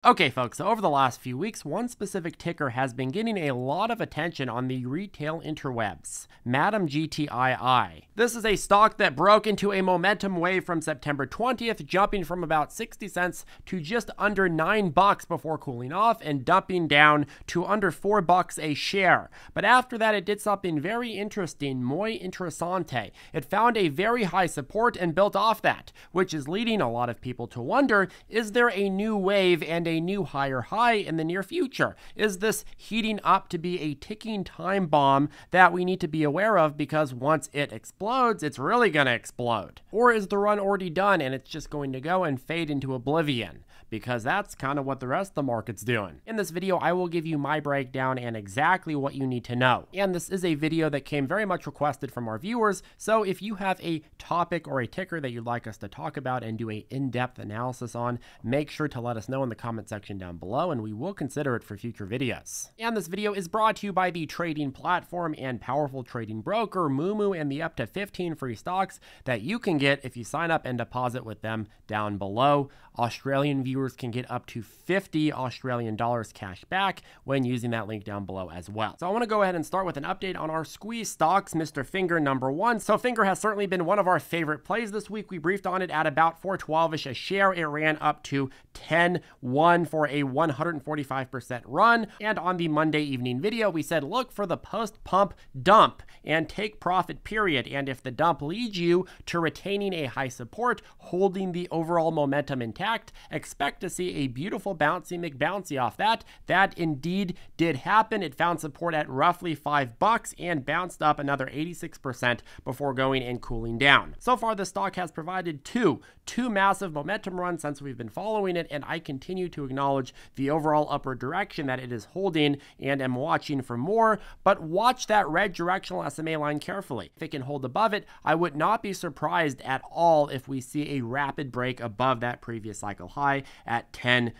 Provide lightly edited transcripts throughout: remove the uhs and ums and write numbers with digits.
Okay, folks, so over the last few weeks, one specific ticker has been getting a lot of attention on the retail interwebs, Madam GTII. This is a stock that broke into a momentum wave from September 20th, jumping from about 60 cents to just under $9 before cooling off and dumping down to under $4 a share. But after that, it did something very interesting, muy interesante. It found a very high support and built off that, which is leading a lot of people to wonder, is there a new wave and a new higher high in the near future? Is this heating up to be a ticking time bomb that we need to be aware of, because once it explodes, it's really going to explode? Or is the run already done and it's just going to go and fade into oblivion? Because that's kind of what the rest of the market's doing. In this video, I will give you my breakdown and exactly what you need to know. And this is a video that came very much requested from our viewers, so if you have a topic or a ticker that you'd like us to talk about and do an in-depth analysis on, make sure to let us know in the comment section down below, and we will consider it for future videos. And this video is brought to you by the trading platform and powerful trading broker, Moomoo, and the up to 15 free stocks that you can get if you sign up and deposit with them down below. Australian viewers can get up to 50 Australian dollars cash back when using that link down below as well. So I want to go ahead and start with an update on our squeeze stocks, Mr. Finger number one. So Finger has certainly been one of our favorite plays this week. We briefed on it at about 412-ish a share. It ran up to 10.1 for a 145% run. And on the Monday evening video, we said, look for the post-pump dump and take profit, period. And if the dump leads you to retaining a high support, holding the overall momentum intact, expect to see a beautiful bouncy McBouncy off that. That indeed did happen. It found support at roughly $5 and bounced up another 86% before going and cooling down. So far, the stock has provided two massive momentum runs since we've been following it, and I continue to acknowledge the overall upward direction that it is holding and am watching for more. But watch that red directional SMA line carefully. If it can hold above it, I would not be surprised at all if we see a rapid break above that previous cycle high at 10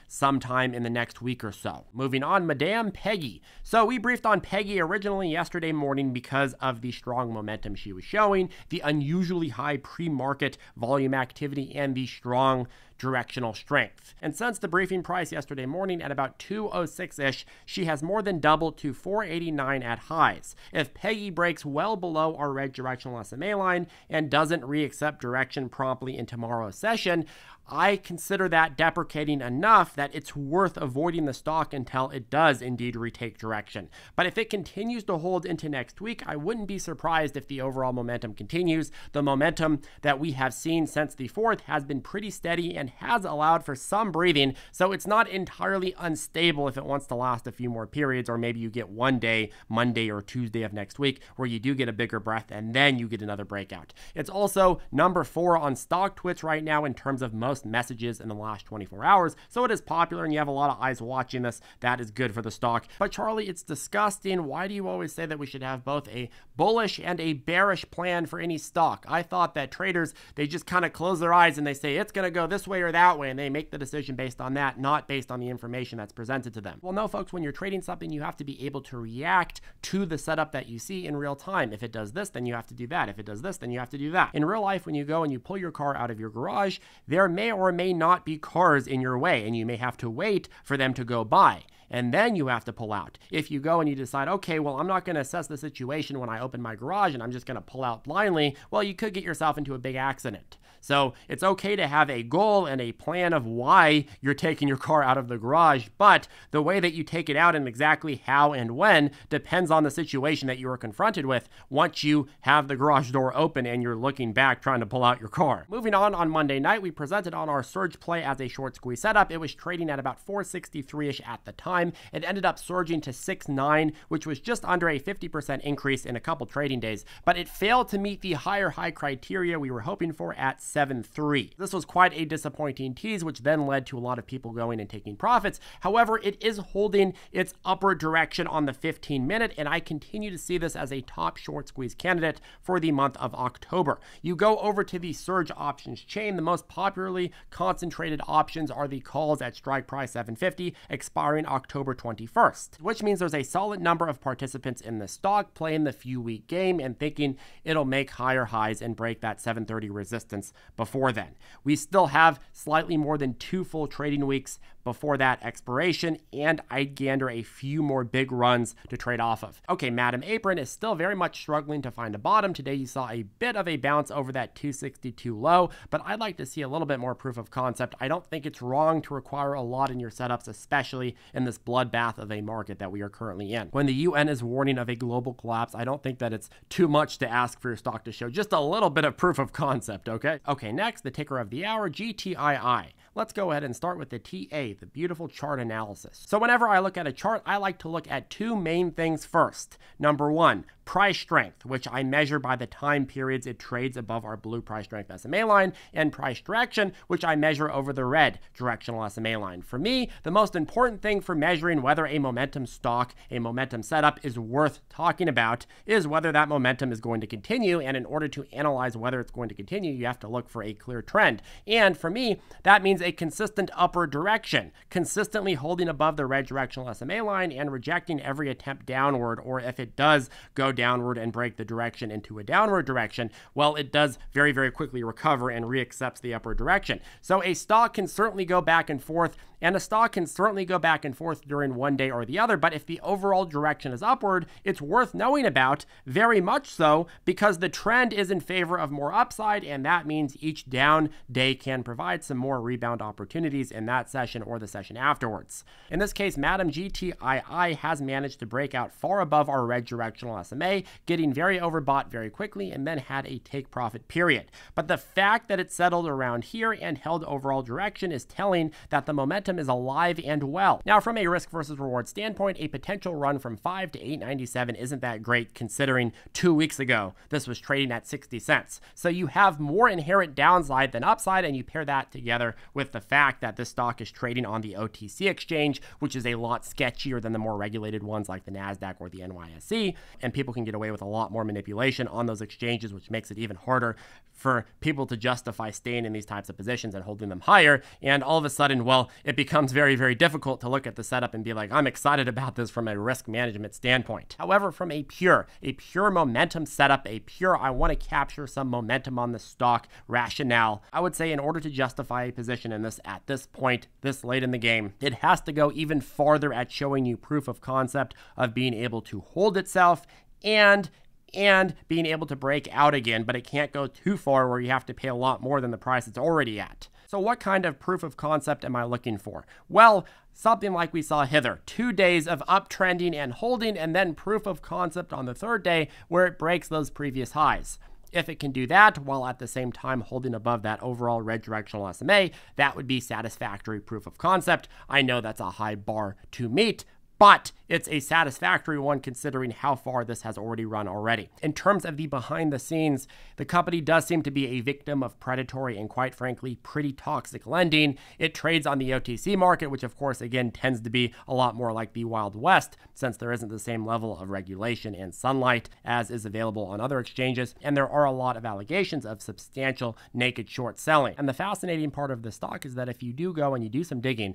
sometime in the next week or so. Moving on, Madame Peggy. So we briefed on Peggy originally yesterday morning because of the strong momentum she was showing, the unusually high pre-market volume activity, and the strong directional strength. And since the briefing price yesterday morning at about 206-ish, she has more than doubled to 489 at highs. If Peggy breaks well below our red directional SMA line and doesn't re-accept direction promptly in tomorrow's session, I consider that deprecating enough that it's worth avoiding the stock until it does indeed retake direction. But if it continues to hold into next week, I wouldn't be surprised if the overall momentum continues. The momentum that we have seen since the 4th has been pretty steady and has allowed for some breathing, so it's not entirely unstable if it wants to last a few more periods, or maybe you get one day, Monday or Tuesday of next week, where you do get a bigger breath and then you get another breakout. It's also number 4 on StockTwits right now in terms of most messages in the last 24 hours, so it is popular and you have a lot of eyes watching this. That is good for the stock. But Charlie, it's disgusting. Why do you always say that we should have both a bullish and a bearish plan for any stock? I thought that traders, they just kind of close their eyes and they say it's going to go this way or that way, and they make the decision based on that, not based on the information that's presented to them. Well, no, folks, when you're trading something, you have to be able to react to the setup that you see in real time. If it does this, then you have to do that. If it does this, then you have to do that. In real life, when you go and you pull your car out of your garage, there may or may not be cars in your way, and you may have to wait for them to go by, and then you have to pull out. If you go and you decide, okay, well, I'm not going to assess the situation when I open my garage and I'm just going to pull out blindly, well, you could get yourself into a big accident. So it's okay to have a goal and a plan of why you're taking your car out of the garage, but the way that you take it out and exactly how and when depends on the situation that you are confronted with once you have the garage door open and you're looking back trying to pull out your car. Moving on Monday night, we presented on our surge play as a short squeeze setup. It was trading at about 463-ish at the time. It ended up surging to 6.9, which was just under a 50% increase in a couple trading days, but it failed to meet the higher high criteria we were hoping for at 7.3. This was quite a disappointing tease, which then led to a lot of people going and taking profits. However, it is holding its upward direction on the 15-minute, and I continue to see this as a top short squeeze candidate for the month of October. You go over to the surge options chain, the most popularly concentrated options are the calls at strike price 750, expiring October 21st, which means there's a solid number of participants in the stock playing the few week game and thinking it'll make higher highs and break that 730 resistance before then. We still have slightly more than 2 full trading weeks before that expiration, and I'd gander a few more big runs to trade off of. Okay, Madam Apron is still very much struggling to find a bottom. Today you saw a bit of a bounce over that 262 low, but I'd like to see a little bit more proof of concept. I don't think it's wrong to require a lot in your setups, especially in this bloodbath of a market that we are currently in. When the UN is warning of a global collapse, I don't think that it's too much to ask for your stock to show just a little bit of proof of concept, okay? Okay, next, the ticker of the hour, GTII. Let's go ahead and start with the TA, the beautiful chart analysis. So whenever I look at a chart, I like to look at 2 main things first. Number 1, price strength, which I measure by the time periods it trades above our blue price strength SMA line, and price direction, which I measure over the red directional SMA line. For me, the most important thing for measuring whether a momentum stock, a momentum setup is worth talking about is whether that momentum is going to continue, and in order to analyze whether it's going to continue, you have to look for a clear trend. And for me, that means a consistent upward direction, consistently holding above the red directional SMA line and rejecting every attempt downward, or if it does go downward and break the direction into a downward direction, well, it does very, very quickly recover and reaccepts the upward direction. So a stock can certainly go back and forth, and a stock can certainly go back and forth during one day or the other, but if the overall direction is upward, it's worth knowing about, very much so, because the trend is in favor of more upside, and that means each down day can provide some more rebound opportunities in that session or the session afterwards. In this case, Madam GTII has managed to break out far above our red directional SMA, getting very overbought very quickly, and then had a take profit period. But the fact that it settled around here and held overall direction is telling that the momentum is alive and well. Now, from a risk versus reward standpoint, a potential run from 5 to 897 isn't that great, considering 2 weeks ago this was trading at 60 cents. So you have more inherent downside than upside, and you pair that together with the fact that this stock is trading on the OTC exchange, which is a lot sketchier than the more regulated ones like the NASDAQ or the NYSE, and people can get away with a lot more manipulation on those exchanges, which makes it even harder for people to justify staying in these types of positions and holding them higher. And all of a sudden, well, it becomes very, very difficult to look at the setup and be like, I'm excited about this from a risk management standpoint. However, from a pure momentum setup, I want to capture some momentum on the stock rationale, I would say in order to justify a position in this at this point, this late in the game, it has to go even farther at showing you proof of concept of being able to hold itself and being able to break out again, but it can't go too far where you have to pay a lot more than the price it's already at. So what kind of proof of concept am I looking for? Well, something like we saw hither, 2 days of uptrending and holding, and then proof of concept on the 3rd day where it breaks those previous highs. If it can do that while at the same time holding above that overall red directional SMA, that would be satisfactory proof of concept. I know that's a high bar to meet, but it's a satisfactory one considering how far this has already run already. In terms of the behind the scenes, the company does seem to be a victim of predatory and quite frankly pretty toxic lending. It trades on the OTC market, which of course again tends to be a lot more like the Wild West since there isn't the same level of regulation and sunlight as is available on other exchanges, and there are a lot of allegations of substantial naked short selling. And the fascinating part of the stock is that if you do go and you do some digging,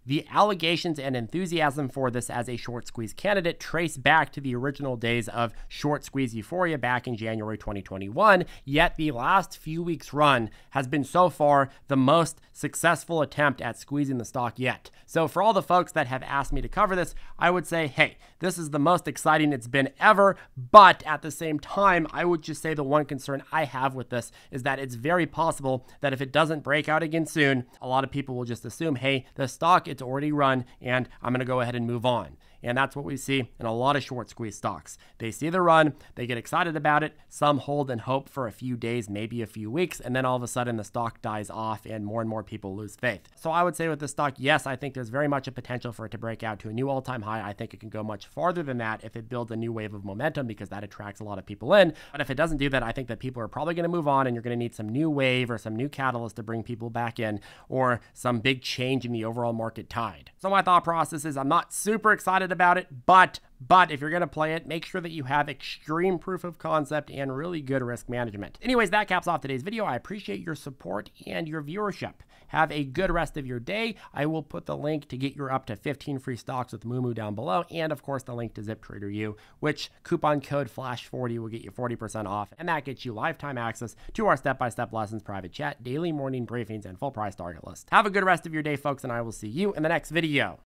the allegations and enthusiasm for this as a short squeeze candidate trace back to the original days of short squeeze euphoria back in January 2021, yet the last few weeks run has been so far the most successful attempt at squeezing the stock yet. So for all the folks that have asked me to cover this, I would say, hey, this is the most exciting it's been ever, but at the same time, I would just say the one concern I have with this is that it's very possible that if it doesn't break out again soon, a lot of people will just assume, hey, the stock, it's already run and I'm going to go ahead and move on. And that's what we see in a lot of short squeeze stocks. They see the run, they get excited about it, some hold and hope for a few days, maybe a few weeks, and then all of a sudden the stock dies off and more people lose faith. So I would say with this stock, yes, I think there's very much a potential for it to break out to a new all-time high. I think it can go much farther than that if it builds a new wave of momentum because that attracts a lot of people in. But if it doesn't do that, I think that people are probably going to move on and you're going to need some new wave or some new catalyst to bring people back in or some big change in the overall market tide. So my thought process is I'm not super excited about it, but if you're going to play it, make sure that you have extreme proof of concept and really good risk management. Anyways, that caps off today's video. I appreciate your support and your viewership. Have a good rest of your day. I will put the link to get your up to 15 free stocks with Moomoo down below, and of course the link to ZipTrader U, which coupon code FLASH40 will get you 40% off, and that gets you lifetime access to our step-by-step lessons, private chat, daily morning briefings, and full price target list. Have a good rest of your day, folks, and I will see you in the next video.